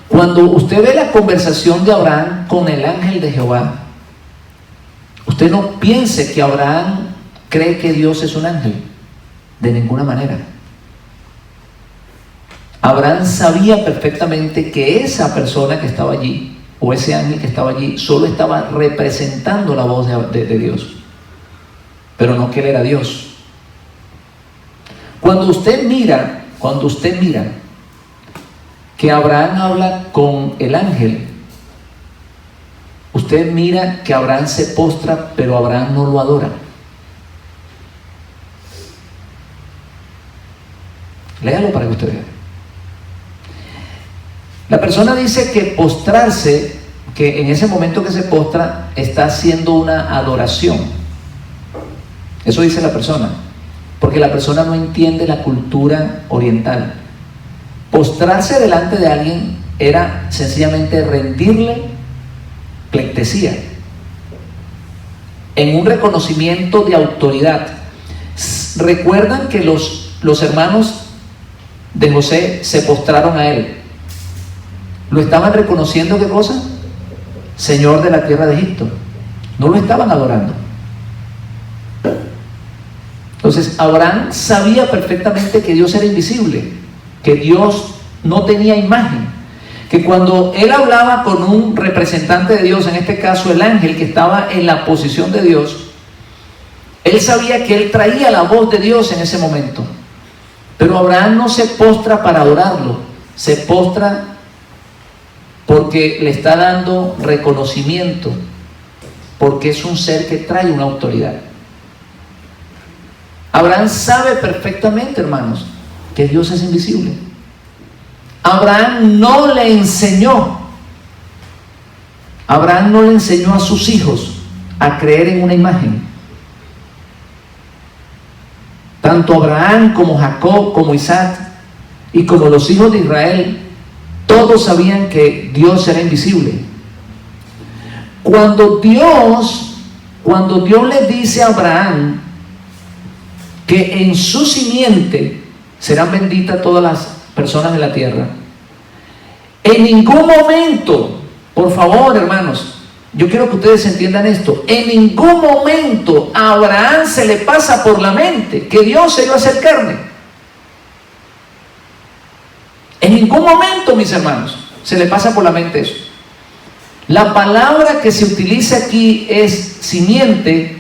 Cuando usted ve la conversación de Abraham con el ángel de Jehová, usted no piense que Abraham cree que Dios es un ángel, de ninguna manera. Abraham sabía perfectamente que esa persona que estaba allí, o ese ángel que estaba allí, solo estaba representando la voz de Dios, pero no que él era Dios. Cuando usted mira que Abraham habla con el ángel, usted mira que Abraham se postra, pero Abraham no lo adora. Léalo para que usted vea. La persona dice que postrarse, que en ese momento que se postra, está haciendo una adoración. Eso dice la persona, porque la persona no entiende la cultura oriental. Postrarse delante de alguien era sencillamente rendirle pleitesía, en un reconocimiento de autoridad. Recuerdan que los hermanos de José se postraron a él. ¿Lo estaban reconociendo qué cosa? Señor de la tierra de Egipto. No lo estaban adorando. Entonces Abraham sabía perfectamente que Dios era invisible, que Dios no tenía imagen, que cuando él hablaba con un representante de Dios, en este caso el ángel que estaba en la posición de Dios, él sabía que él traía la voz de Dios en ese momento. Pero Abraham no se postra para adorarlo, se postra porque le está dando reconocimiento, porque es un ser que trae una autoridad. Abraham sabe perfectamente, hermanos, que Dios es invisible. Abraham no le enseñó a sus hijos a creer en una imagen. Tanto Abraham como Jacob, como Isaac y como los hijos de Israel, todos sabían que Dios era invisible. Cuando Dios le dice a Abraham que en su simiente serán benditas todas las personas de la tierra, en ningún momento, por favor, hermanos, yo quiero que ustedes entiendan esto, en ningún momento a Abraham se le pasa por la mente que Dios se iba a hacer carne. En ningún momento, mis hermanos, se le pasa por la mente eso. La palabra que se utiliza aquí es simiente,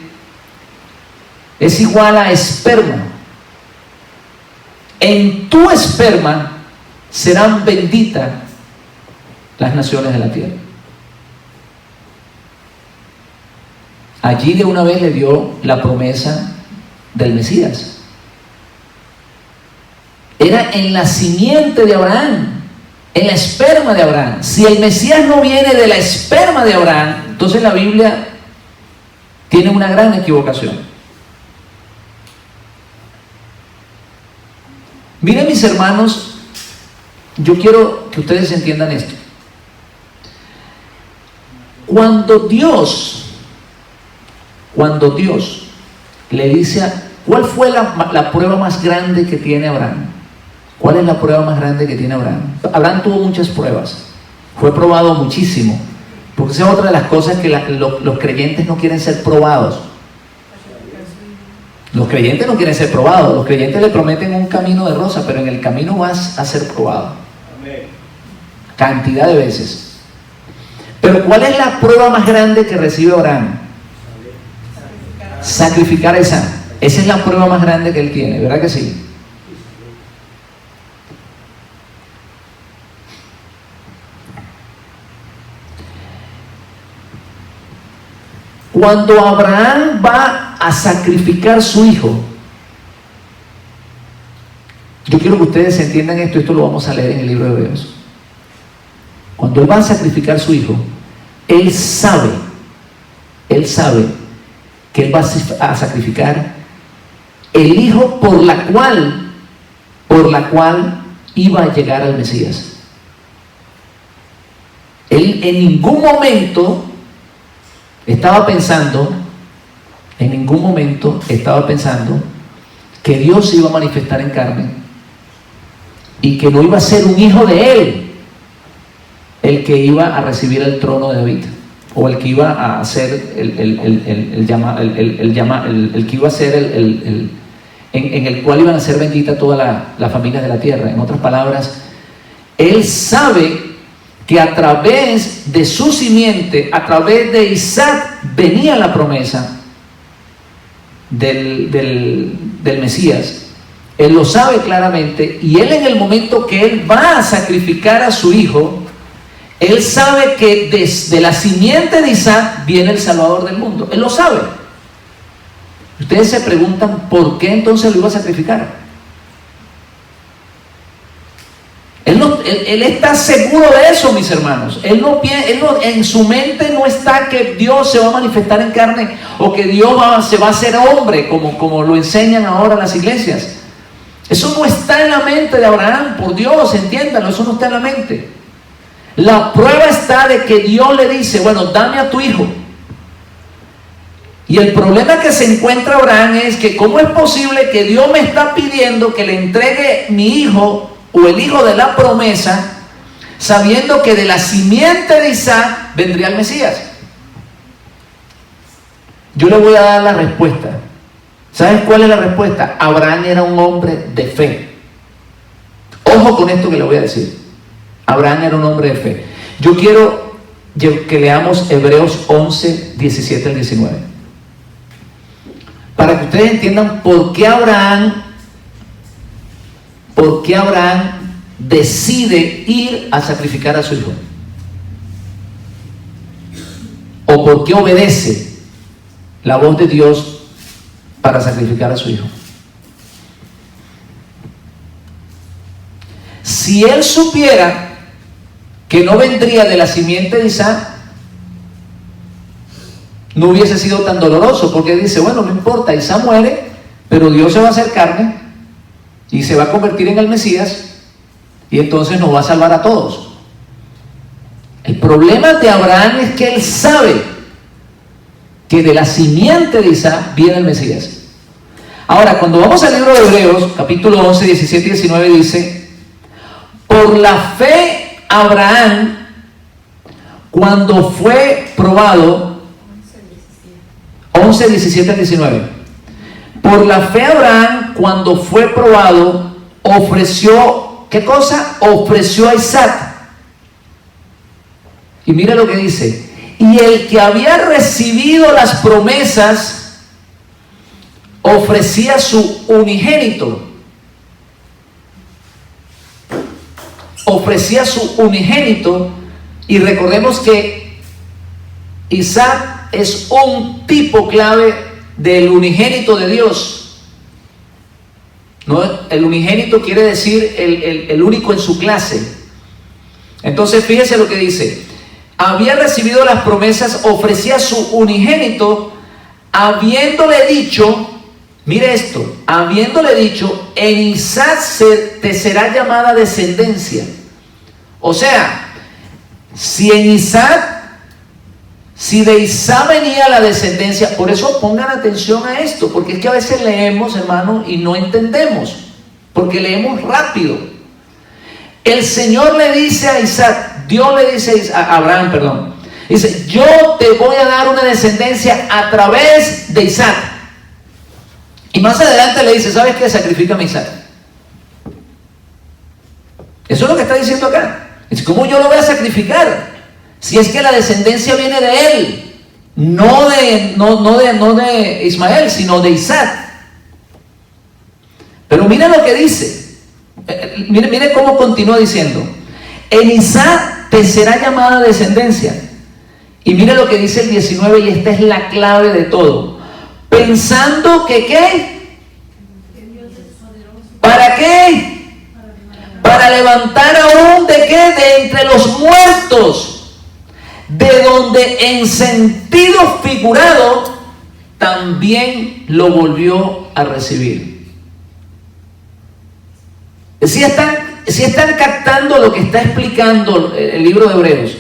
es igual a esperma. En tu esperma serán benditas las naciones de la tierra. Allí de una vez le dio la promesa del Mesías. Era en la simiente de Abraham, en la esperma de Abraham. Si el Mesías no viene de la esperma de Abraham, entonces la Biblia tiene una gran equivocación. Miren, mis hermanos, yo quiero que ustedes entiendan esto. Cuando Dios le dice, ¿cuál fue la prueba más grande que tiene Abraham? ¿Cuál es la prueba más grande que tiene Abraham? Abraham tuvo muchas pruebas, fue probado muchísimo, porque esa es otra de las cosas que los creyentes no quieren ser probados. Los creyentes no quieren ser probados, los creyentes le prometen un camino de rosa, pero en el camino vas a ser probado. Cantidad de veces. Pero ¿cuál es la prueba más grande que recibe Abraham? Sacrificar a Isaac. Esa es la prueba más grande que él tiene, ¿verdad que sí? cuando Abraham va a sacrificar su hijo, yo quiero que ustedes entiendan esto, esto lo vamos a leer en el libro de Hebreos. Cuando él va a sacrificar su hijo, él sabe que él va a sacrificar el hijo por la cual iba a llegar al Mesías. Él en ningún momento estaba pensando que Dios se iba a manifestar en carne y que no iba a ser un hijo de él el que iba a recibir el trono de David, o el que iba a ser en el cual iban a ser benditas todas las familias de la tierra. En otras palabras, él sabe que a través de su simiente, a través de Isaac, venía la promesa del Mesías. Él lo sabe claramente, y él, en el momento que él va a sacrificar a su hijo, él sabe que desde la simiente de Isaac viene el Salvador del mundo. Él lo sabe. Ustedes se preguntan por qué entonces lo iba a sacrificar. Él está seguro de eso, mis hermanos. En su mente no está que Dios se va a manifestar en carne, o que Dios se va a hacer hombre, como lo enseñan ahora las iglesias. Eso no está en la mente de Abraham, por Dios, entiéndanlo, eso no está en la mente. La prueba está de que Dios le dice, bueno, dame a tu hijo. Y el problema que se encuentra Abraham es que ¿cómo es posible que Dios me está pidiendo que le entregue mi hijo, o el hijo de la promesa, sabiendo que de la simiente de Isaac vendría el Mesías? Yo le voy a dar la respuesta. ¿Sabes cuál es la respuesta? Abraham era un hombre de fe. Ojo con esto que le voy a decir. Abraham era un hombre de fe. Yo quiero que leamos Hebreos 11, 17 al 19. Para que ustedes entiendan por qué Abraham decide ir a sacrificar a su hijo. O por qué obedece la voz de Dios para sacrificar a su hijo. Si él supiera que no vendría de la simiente de Isaac, no hubiese sido tan doloroso, porque dice, bueno, no importa, Isaac muere, pero Dios se va a hacer carne y se va a convertir en el Mesías, y entonces nos va a salvar a todos. El problema de Abraham es que él sabe que de la simiente de Isaac viene el Mesías. Ahora, cuando vamos al libro de Hebreos, capítulo 11, 17 y 19, dice, por la fe Abraham, cuando fue probado, 11, 17 al 19, por la fe Abraham, cuando fue probado, ofreció, ¿qué cosa? Ofreció a Isaac. Y mira lo que dice, y el que había recibido las promesas ofrecía su unigénito. Ofrecía su unigénito, y recordemos que Isaac es un tipo clave del unigénito de Dios. ¿No? El unigénito quiere decir el único en su clase. Entonces fíjese lo que dice, había recibido las promesas, ofrecía su unigénito, habiéndole dicho, mire esto, habiéndole dicho, en Isaac te será llamada descendencia. O sea, si de Isaac venía la descendencia, por eso pongan atención a esto, porque es que a veces leemos, hermano, y no entendemos, porque leemos rápido. El Señor le dice a Isaac, Dios le dice a Abraham, perdón, dice, yo te voy a dar una descendencia a través de Isaac. Y más adelante le dice, ¿sabes qué? Sacrifícame a Isaac. Eso es lo que está diciendo acá. Es como yo lo voy a sacrificar, si es que la descendencia viene de él, no de Ismael, sino de Isaac. Pero mira lo que dice. Mire cómo continúa diciendo. En Isaac te será llamada descendencia. Y mira lo que dice el 19, y esta es la clave de todo. Pensando que ¿qué? ¿Para qué? Para levantar aún ¿de qué? De entre los muertos, de donde en sentido figurado también lo volvió a recibir. Si están captando lo que está explicando el libro de Hebreos.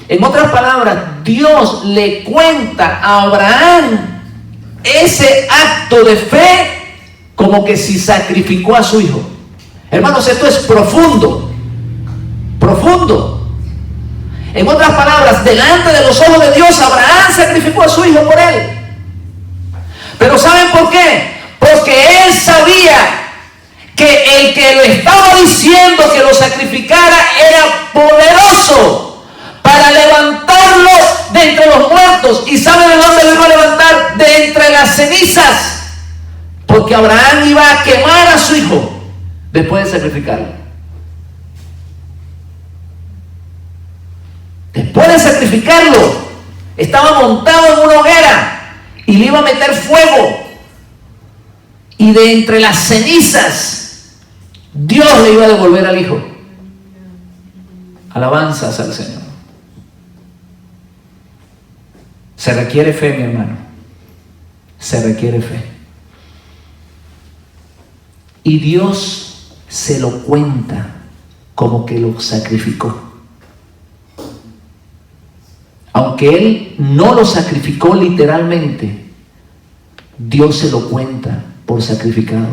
En otras palabras, Dios le cuenta a Abraham ese acto de fe como que si sacrificó a su hijo. Hermanos, esto es profundo, profundo. En otras palabras, delante de los ojos de Dios, Abraham sacrificó a su hijo por él. Pero ¿saben por qué? Porque él sabía que el que lo estaba diciendo que lo sacrificara era poderoso para levantarlo de entre los muertos. ¿Y sabe de dónde lo iba a levantar? De entre las cenizas. Porque Abraham iba a quemar a su hijo después de sacrificarlo. Después de sacrificarlo, estaba montado en una hoguera y le iba a meter fuego. Y de entre las cenizas, Dios le iba a devolver al hijo. Alabanzas al Señor. Se requiere fe, mi hermano. Se requiere fe. Y Dios se lo cuenta como que lo sacrificó. Aunque Él no lo sacrificó literalmente, Dios se lo cuenta por sacrificado.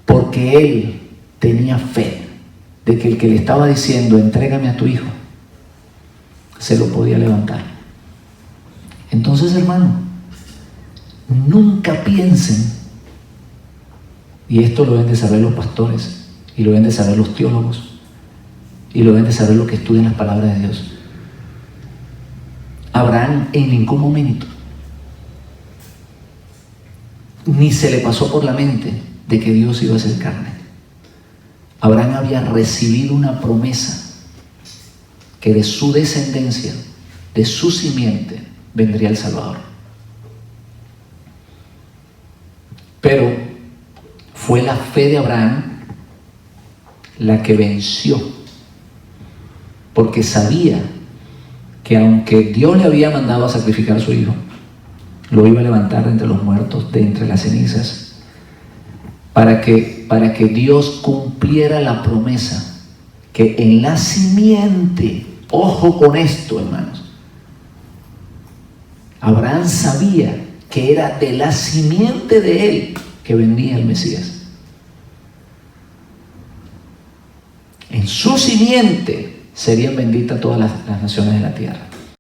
Porque Él tenía fe de que el que le estaba diciendo, entrégame a tu hijo, se lo podía levantar. Entonces, hermano, nunca piensen, y esto lo deben de saber los pastores, y lo deben de saber los teólogos, y lo deben de saber los que estudian las palabras de Dios. Abraham en ningún momento ni se le pasó por la mente de que Dios iba a hacer carne. Abraham había recibido una promesa que de su descendencia, de su simiente, vendría el Salvador. Pero fue la fe de Abraham la que venció, porque sabía que aunque Dios le había mandado a sacrificar a su hijo, lo iba a levantar de entre los muertos, de entre las cenizas, para que Dios cumpliera la promesa que en la simiente, ojo con esto, hermanos, Abraham sabía que era de la simiente de él que venía el Mesías. En su simiente serían benditas todas las naciones de la tierra.